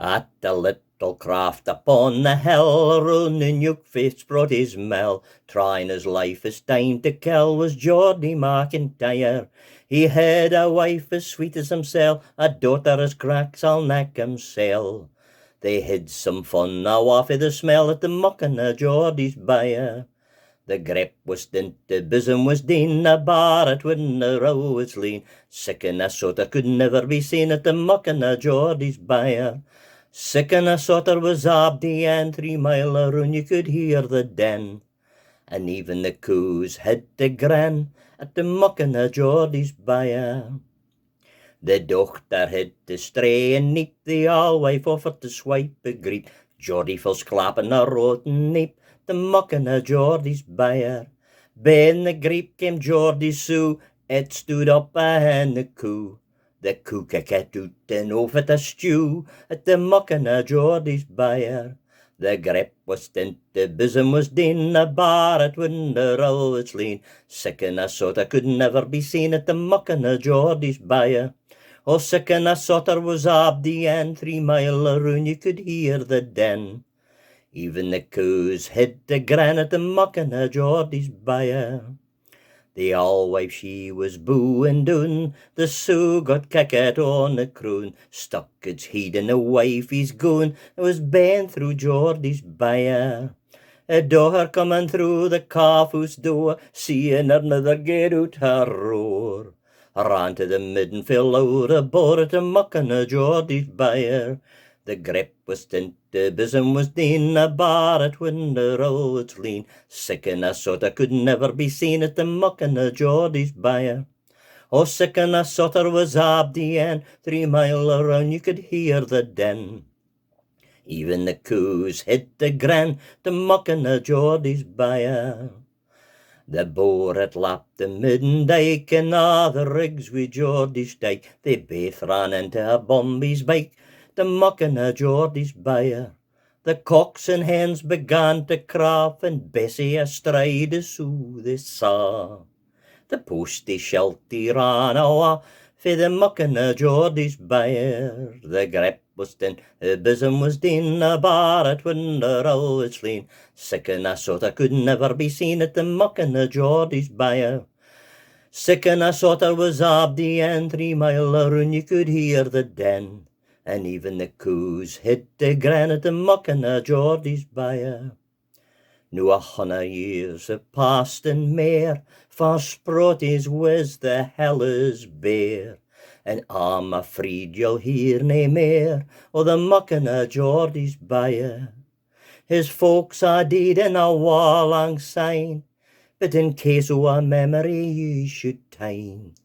At the little craft upon the hill, running Yuke brought his mill, trying his life as time to kill, was Geordie McIntyre. He had a wife as sweet as himself, a daughter as cracks all neck himself. They had some fun now off of the smell at the Muckin of Geordie's Byre. The grip was stint, the bosom was dean, the bar it when the row was lean. Sickin' a sorter could never be seen at the Muckin of Geordie's Byre. Sickin' a sorter was Abdi, and 3 mile around you could hear the den. And even the coos had to grin at the Muckin of Geordie's Byre. The dochter had to stray and neep, the all-wife offered to swipe a greet. Geordie fell clapping a rotten neep, the Muckin of Geordie's Byre. Ben the greep came Geordie Sue, it stood up behind the coo. The coo kicked out and over the stew at the Muckin of Geordie's Byre. The grip was stint, the bosom was dean, the bar it wouldn't the row was lean. Sickin' a sorter could never be seen at the Muckin of Geordie's Byre. Oh, sickin' a sorter was Abdi, and 3 mile around you could hear the den. Even the coos had to grin at the Muckin of Geordie's Byre. The all-wife she was booing doon, the Sue got kicked on the croon, stuck its head in the wifey's goon, it was bent through Geordie's Byre. A daughter coming through the calf-house door, seeing her mother get out her roar. Ran to the midden, fell out aboard at the Muckin of Geordie's Byre. The grip was stint, the bosom was dean, a bar it when the row was lean. Sickin' a sorter could never be seen at the Muckin of Geordie's Byre. Oh, sickin' a sorter was Abdi, and 3 mile around you could hear the din. Even the coos had to grin, the Muckin of Geordie's Byre. The boar had lapped the midden dyke, and a' the rigs wi' Geordie's dyke, they baith ran into a Bombie's bike, the Muckin of Geordie's Byre. The cocks and hens began to crop, and Bessie astride the Sue they saw. The postie sheltie ran awa, fae the Muckin of Geordie's Byre. The grip was stint, the bosom was dean, a bar it when the row was lean. Sickin' a sorter could never be seen at the Muckin of Geordie's Byre. Sickin' a sorter was Abdi, and 3 mile around you could hear the din. And even the coos had to grin at the Muckin of Geordie's Byre. Noo 100 years have passed and mair, for Sprotties was the hellas bare, and I'm afraid you'll hear nae mair o' the Muckin of Geordie's Byre. His folks are dead in a war lang syne, but in case o' a memory ye should tyne,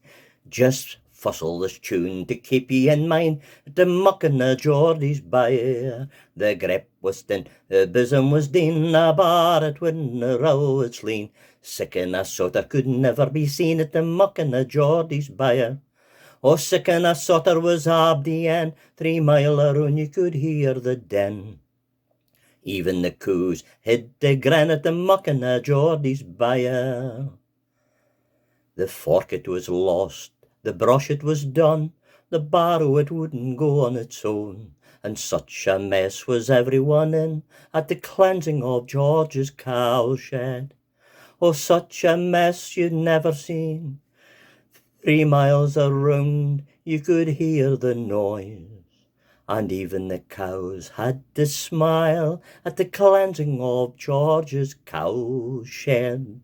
just fussle this tune to keep ye in mind, the Muckin of Geordie's Byre. The grip was stint, the bosom was dean, a bar it when the row was lean. Sickin' a sorter could never be seen at the Muckin of Geordie's Byre. Oh, sickin' a sorter was Abdi, and 3 mile around you could hear the din. Even the coos had to grin at the Muckin of Geordie's Byre. The fork it was lost, the brush it was done, the barrow it wouldn't go on its own, and such a mess was everyone in at the cleansing of George's cowshed. Oh, such a mess you'd never seen. 3 miles around you could hear the noise, and even the cows had to smile at the cleansing of George's cowshed.